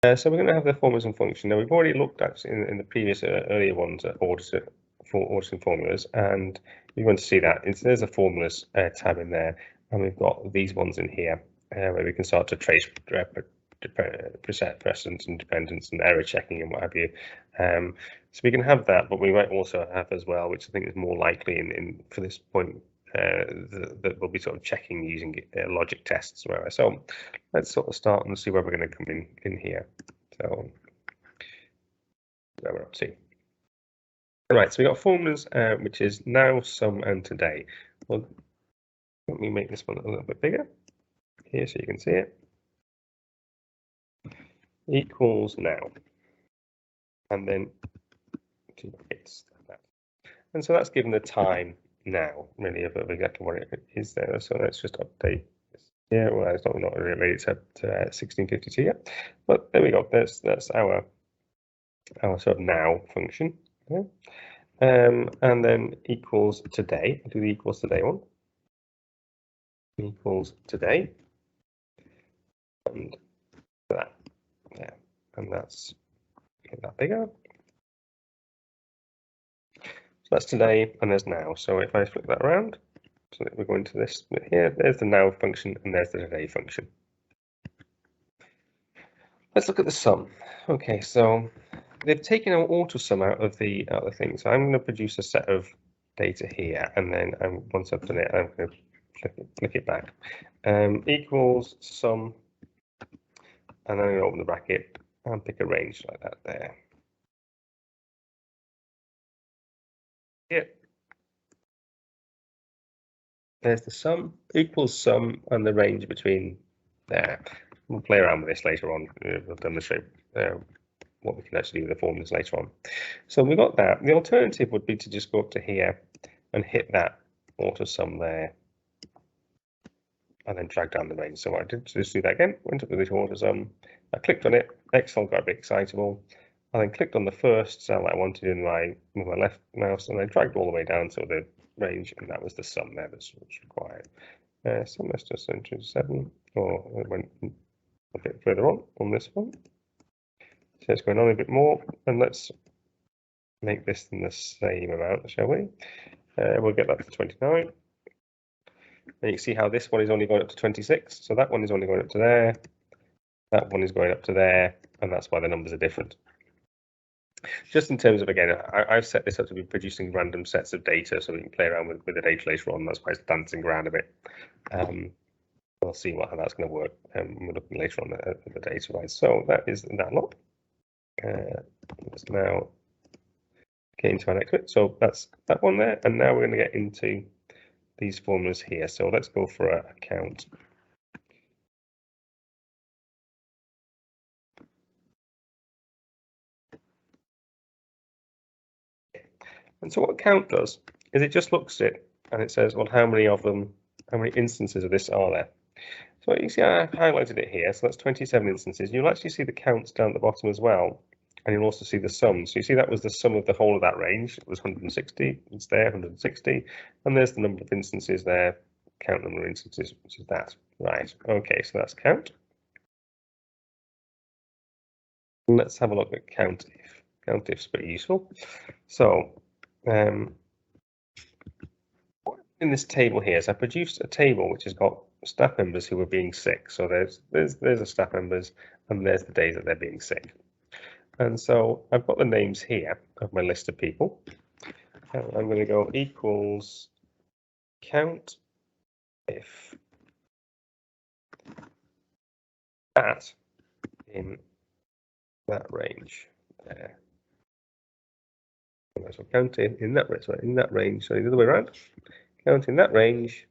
So we're going to have the formulas and function. Now we've already looked at in the previous earlier ones at orders and formulas, and you want to see that there's a formulas tab in there, and we've got these ones in here where we can start to trace precedence and dependence and error checking and what have you. So we can have that, but we might also have as well, which I think is more likely in for this point, that we'll be sort of checking using logic tests. Right? So let's sort of start and see where we're going to come in here. So where we're up to. Right, so we got formulas, which is now, sum, and today. Well, let me make this one a little bit bigger here so you can see it. Equals now, and then it's that. And so that's given the time now, really, of exactly what it is there. So let's just update this here. Well, it's not related to 1652 yet, but there we go. That's our sort of now function. Okay. And then equals today. I'll do the equals today one. Equals today, and that there, and that's get that bigger. So that's today, and there's now. So if I flip that around, so that we're going to this here, there's the now function, and there's the today function. Let's look at the sum. Okay, so they've taken our AutoSum out of the thing. So I'm going to produce a set of data here, and then once I've done it, I'm going to click it back. Equals sum, and then I'm going to open the bracket and pick a range like that there. Yeah. There's the sum, equals sum, and the range between there. We'll play around with this later on. We'll demonstrate what we can actually do with the formulas later on. So we got that. The alternative would be to just go up to here and hit that AutoSum there, and then drag down the range. So I did just do that again. Went up to this AutoSum. I clicked on it. Excel got a bit excitable. I then clicked on the first cell I wanted with my left mouse, and I dragged all the way down to the range, and that was the sum there that's required. So let's just enter 7, or it went a bit further on this one. So it's going on a bit more, and let's make this in the same amount, shall we? We'll get that to 29. And you can see how this one is only going up to 26. So that one is only going up to there. That one is going up to there, and that's why the numbers are different. Just in terms of, again, I've set this up to be producing random sets of data so we can play around with the data later on. That's why it's dancing around a bit. We'll see how that's going to work. We're looking later on at the data, right? So that is that lot. Let's now get into our next bit. So that's that one there. And now we're going to get into these formulas here. So let's go for a count. And so what count does is it just looks at it and it says, well, how many instances of this are there? So you see I've highlighted it here. So that's 27 instances. You'll actually see the counts down at the bottom as well. And you'll also see the sum. So you see that was the sum of the whole of that range. It was 160. It's there, 160. And there's the number of instances there. Count number of instances, which is that. Right. Okay, so that's count. And let's have a look at CountIf. CountIf's pretty useful. So in this table here, so I produced a table which has got staff members who are being sick. So there's the staff members, and there's the days that they're being sick. And so I've got the names here of my list of people. And I'm going to go equals CountIf at in that range there. So count in that range, in that range. So the other way around. Count in that range,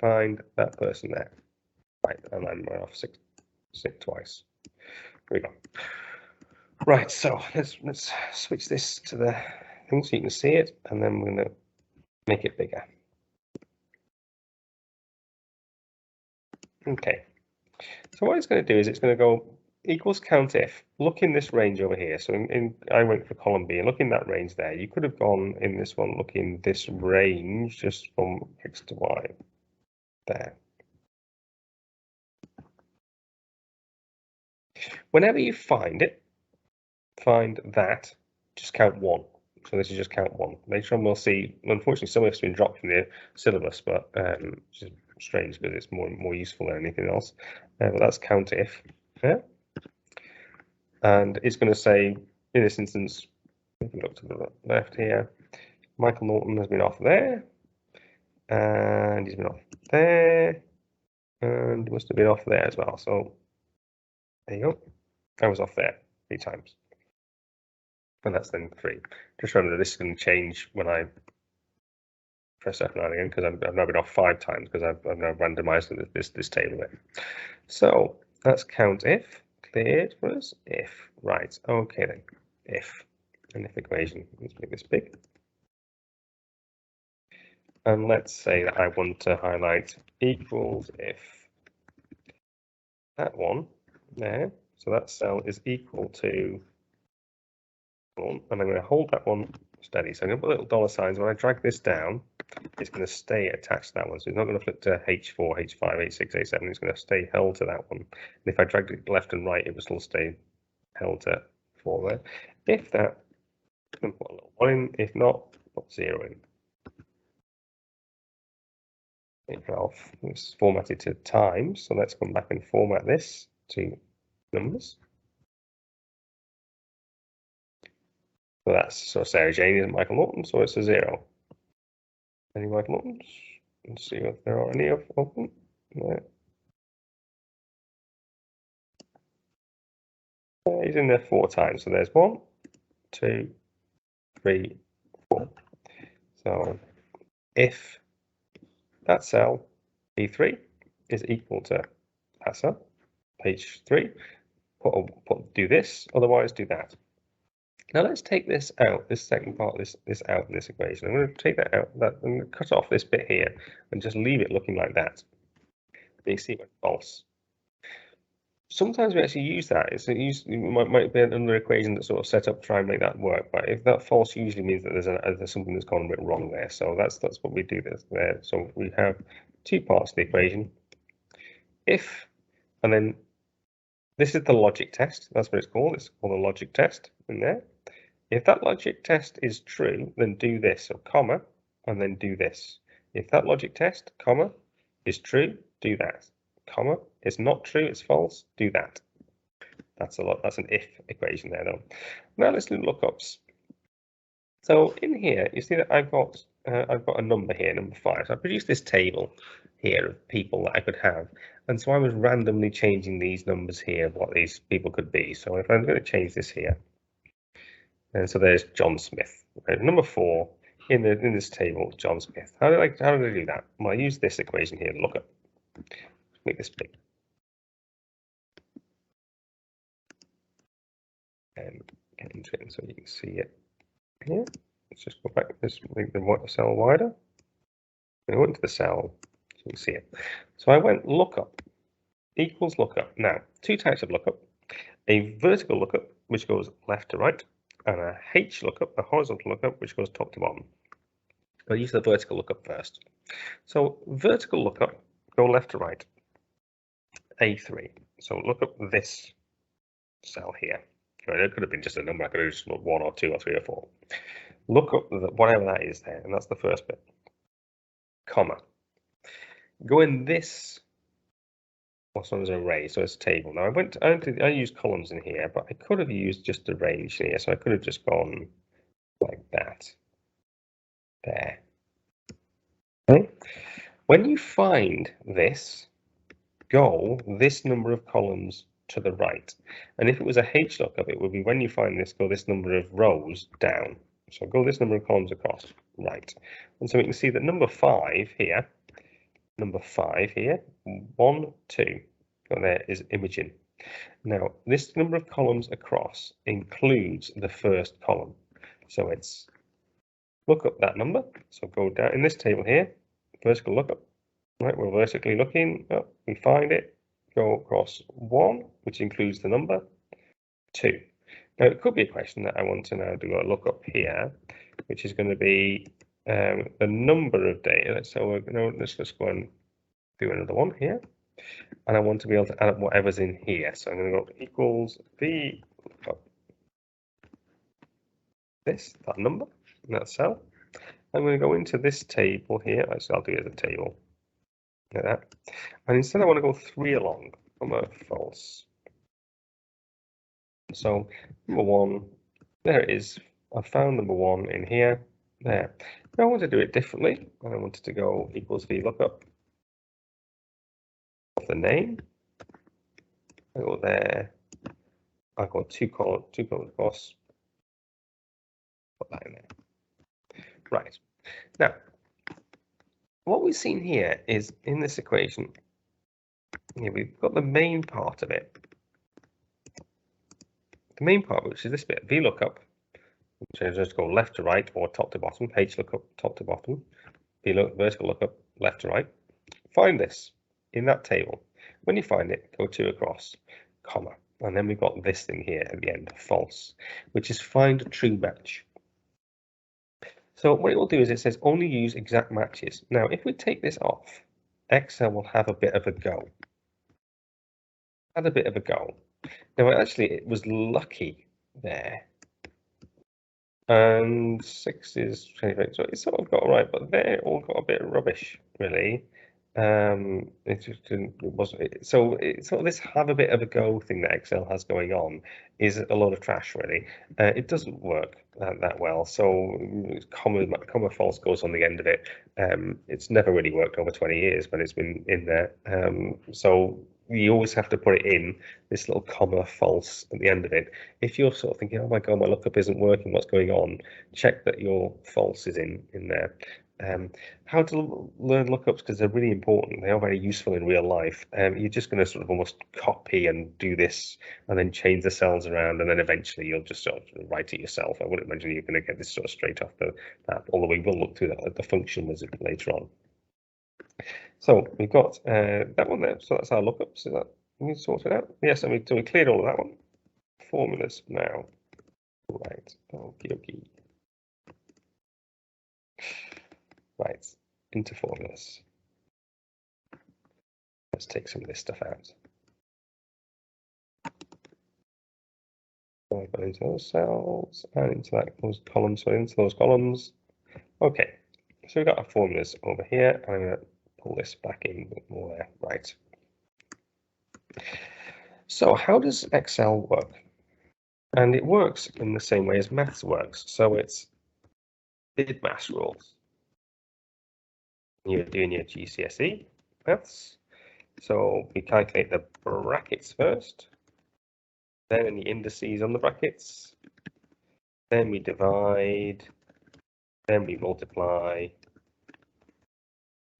find that person there. Right, and then we're off sick twice. Here we go. Right, so let's switch this to the thing so you can see it, and then we're going to make it bigger. Okay. So what it's going to do is it's going to go equals CountIf. Look in this range over here. So I went for column B and look in that range there. You could have gone in this one, look in this range just from X to Y there. Whenever you find that, just count 1. So this is just count 1. Later on we'll see, unfortunately some of it's been dropped from the syllabus, but which is strange because it's more useful than anything else. But that's CountIf. Yeah? And it's going to say, in this instance, if we look to the left here, Michael Norton has been off there, and he's been off there, and must have been off there as well. So there you go. I was off there 3 times. And that's then 3. Just remember that this is going to change when I press F9 again, because I've now been off 5 times because I've now randomized this table there. So that's CountIf. Cleared for us. If. Right. Okay then. If. An if equation. Let's make this big. And let's say that I want to highlight equals if that one there. So that cell is equal to 1, and I'm going to hold that one steady. So I'm going to put little dollar signs. When I drag this down, it's going to stay attached to that one. So it's not going to flip to H4, H5, H6, H7. It's going to stay held to that one. And if I dragged it left and right, it will still stay held to 4 there. If that, then put a little 1 in. If not, put 0 in. It's formatted to times, so let's come back and format this to numbers. So that's Sarah Jane isn't Michael Norton, so it's a 0. Any Michael Nortons? Let's see if there are any of them. No. He's in there 4 times, so there's 1, 2, 3, 4. So if that cell B3 is equal to that cell, page 3, do this, otherwise do that. Now let's take this out, this second part, this out in this equation. I'm going to take that out, I'm going to cut off this bit here and just leave it looking like that. You see what's false. Sometimes we actually use that. It might be another equation that's sort of set up to try and make that work. But if that false usually means that there's something that's gone a bit wrong there. So that's what we do there. So we have 2 parts of the equation. If, and then this is the logic test. That's what it's called. It's called a logic test in there. If that logic test is true, then do this, so comma, and then do this. If that logic test, comma, is true, do that. Comma, it's not true, it's false, do that. That's an if equation there though. Now let's do lookups. So in here, you see that I've got a number here, number 5. So I produced this table here of people that I could have. And so I was randomly changing these numbers here, what these people could be. So if I'm going to change this here, and so there's John Smith, right? Number 4 in this table, John Smith. How did I do that? Well, I use this equation here, lookup. Make this big. And get into it so you can see it here. Let's just go back. Let's make the cell wider. I went to the cell so you can see it. So I went lookup equals lookup. Now, 2 types of lookup: a vertical lookup, which goes left to right, and a H lookup, a horizontal lookup, which goes top to bottom. I'll use the vertical lookup first. So vertical lookup, go left to right, A3. So look up this cell here. It could have been just a number. I could have just looked 1 or 2 or 3 or 4. Look up whatever that is there, and that's the first bit. Comma. Go in this, what's known as an array, so it's a table. Now I used columns in here, but I could have used just a range here, so I could have just gone like that. There. Okay. When you find this, go this number of columns to the right. And if it was a H lookup, it would be when you find this, go this number of rows down. So go this number of columns across, right. And so we can see that number 5 here, 1, 2, and there is Imogen. Now, this number of columns across includes the first column. So it's look up that number. So go down in this table here, vertical lookup. Right, we're vertically looking, we find it, go across 1, which includes the number 2. Now, it could be a question that I want to now do a lookup here, which is going to be the number of data. So let's just go and do another one here. and I want to be able to add up whatever's in here. So I'm going to go equals VLookup that number in that cell. I'm going to go into this table here. Actually, I'll do it as a table like that. And instead, I want to go 3 along from a false. So number 1, there it is. I found number 1 in here. There. Now I want to do it differently. I wanted to go equals VLookup of the name. I go there. I got 2 columns across. Put that in there. Right. Now, what we've seen here is in this equation, we've got the main part of it. The main part, which is this bit, VLookup, which is just go left to right or top to bottom, HLookup top to bottom, vertical lookup left to right. Find this in that table. When you find it, go 2 across, comma, and then we've got this thing here at the end, false, which is find a true match. So what it will do is it says only use exact matches. Now, if we take this off, Excel will have a bit of a go. Now, actually, it was lucky there. And 6 is 25, so it's sort of got right, but they all got a bit rubbish, really. It just didn't, it wasn't, so it's sort of this have a bit of a go thing that Excel has going on is a lot of trash, really. It doesn't work that well, so comma false goes on the end of it. It's never really worked over 20 years when it's been in there. So you always have to put it in this little comma false at the end of it. If you're sort of thinking, oh my god, my lookup isn't working, what's going on? Check that your false is in there. How to learn lookups, because they're really important. They are very useful in real life. You're just going to sort of almost copy and do this and then change the cells around, and then eventually you'll just sort of write it yourself. I wouldn't imagine you're going to get this sort of straight off that, although we will look through the function wizard later on. So we've got that one there. So that's our lookups. Is that we sorted out? Yes, and we cleared all of that one. Formulas now. Right. Okay. Right, into formulas. Let's take some of this stuff out. So I go into those cells and into those columns. So into those columns. Okay, so we've got our formulas over here. I'm going to pull this back in a bit more there. Right. So how does Excel work? And it works in the same way as maths works. So it's did maths rules. You're doing your GCSE maths. So we calculate the brackets first, then any indices on the brackets, then we divide, then we multiply,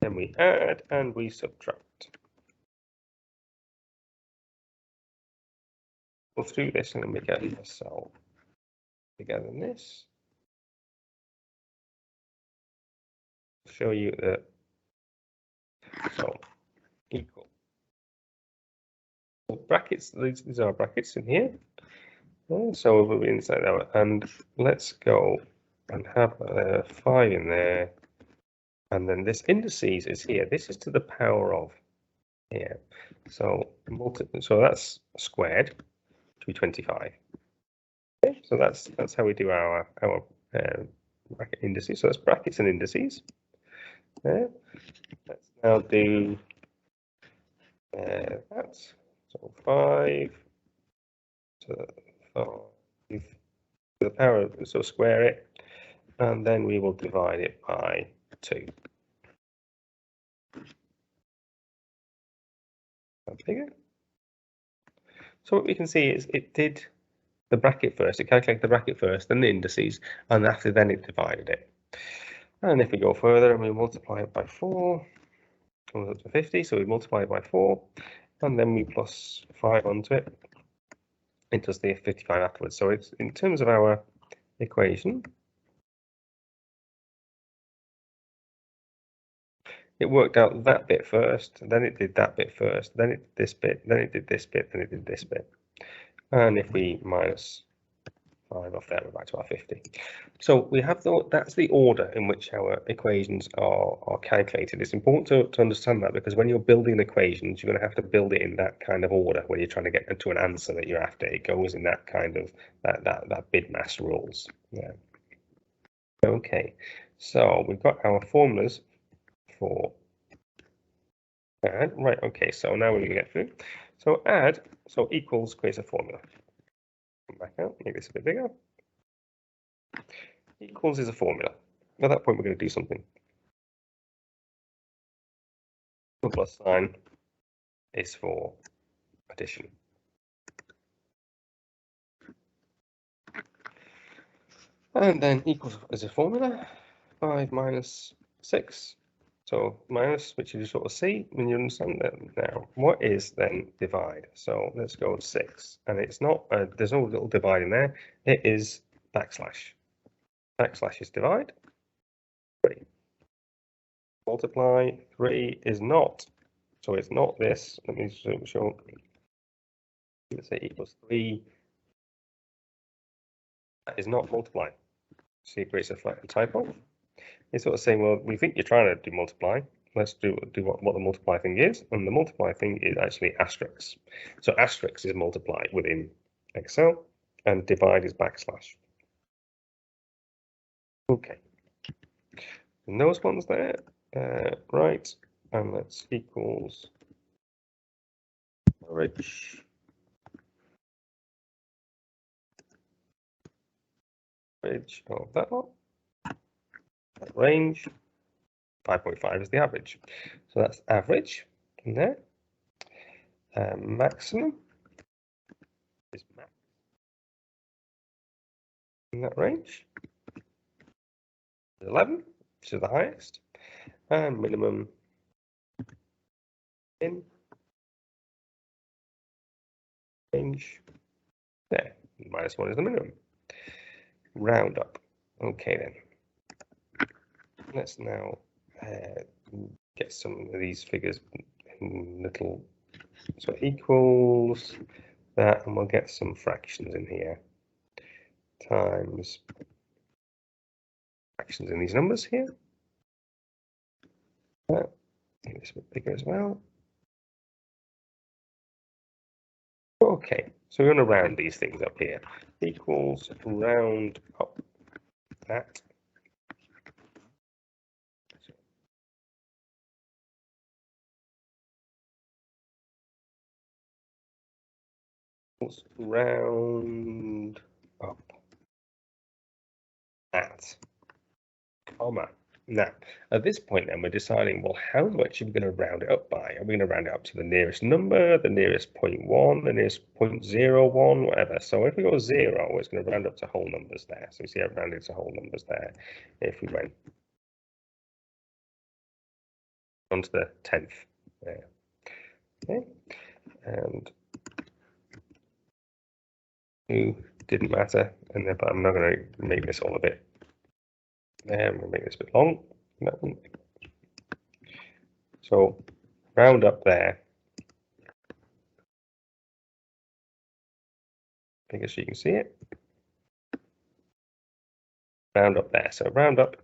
then we add, and we subtract. Go through this and then we get a cell together in this. Show you that. So equal. So brackets, these are brackets in here. So we'll be inside that, and let's go and have 5 in there, and then this indices is here. This is to the power of here. So so that's squared to be 25. Okay, so that's how we do our bracket indices. So that's brackets and indices. There. Let's now do that. So 5 to 5 to the power of, so square it, and then we will divide it by 2. That's bigger. So what we can see is it did the bracket first. It calculated the bracket first, then the indices, and after then it divided it. And if we go further and we multiply it by 4, it comes up to 50. So we multiply it by 4, and then we plus 5 onto it. It does the 55 afterwards. So it's in terms of our equation, it worked out that bit first, then it did that bit first, then it did this bit, then it did this bit, then it did this bit. And if we minus 5 off there, we're back to our 50. So we have that's the order in which our equations are calculated. It's important to understand that, because when you're building equations, you're going to have to build it in that kind of order when you're trying to get to an answer that you're after. It goes in that kind of that BIDMAS rules. Yeah. Okay, so we've got our formulas for add. Right, okay, so now we're going to get through. So add, so equals creates a formula. Come back out, make this a bit bigger. Equals is a formula. At that point, we're going to do something. The plus sign is for addition. And then equals is a formula. 5 minus 6. So minus, which you sort of see when you understand that now. What is then divide? So let's go 6. And it's not, there's no little divide in there. It is backslash. Backslash is divide. 3. Multiply. 3 is not. So it's not this. Let me show. Let's say equals 3. That is not multiply. See, it creates a typo. It's sort of saying, well, we think you're trying to do multiply. Let's do what the multiply thing is. And the multiply thing is actually asterisk. So asterisk is multiply within Excel, and divide is backslash. Okay. And those ones there, right? And let's equals average. Average of that one. That range. 5.5 is the average. So that's average in there. Maximum is max in that range. 11, which is the highest. And minimum in range there. -1 is the minimum. Round up. Okay then. Let's now get some of these figures in little, so equals that, and we'll get some fractions in here. Times fractions in these numbers here. Make this a bit bigger as well. Okay, so we're going to round these things up here. Equals round up that. Round up that, comma. Now, at this point then, we're deciding, well, how much are we going to round it up by? Are we going to round it up to the nearest number, the nearest 0.1, the nearest 0.01, whatever? So if we go 0, it's going to round up to whole numbers there. So you see I've rounded to whole numbers there. If we went onto the 10th there. Okay, and 2 didn't matter, and then, but I'm not going to make this all a bit. There, I'm going to make this a bit long. So round up there, bigger so you can see it. Round up there. So round up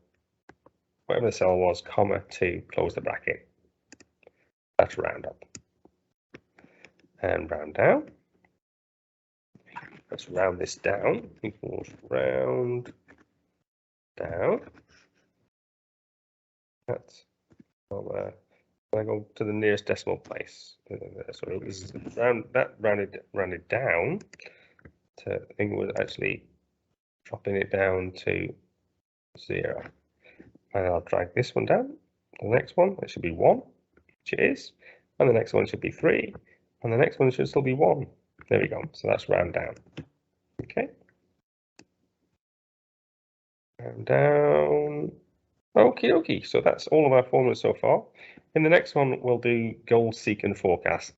whatever the cell was, comma 2, close the bracket. That's round up. And round down. Let's round this down. Equals round down. That's I go to the nearest decimal place. So it was rounded down to, I think it was actually dropping it down to 0. And I'll drag this one down. The next one, it should be 1, which it is. And the next one should be 3. And the next one should still be 1. There we go. So that's round down. Okay. Round down. Okie dokie. So that's all of our formulas so far. In the next one, we'll do goal, seek, and forecast.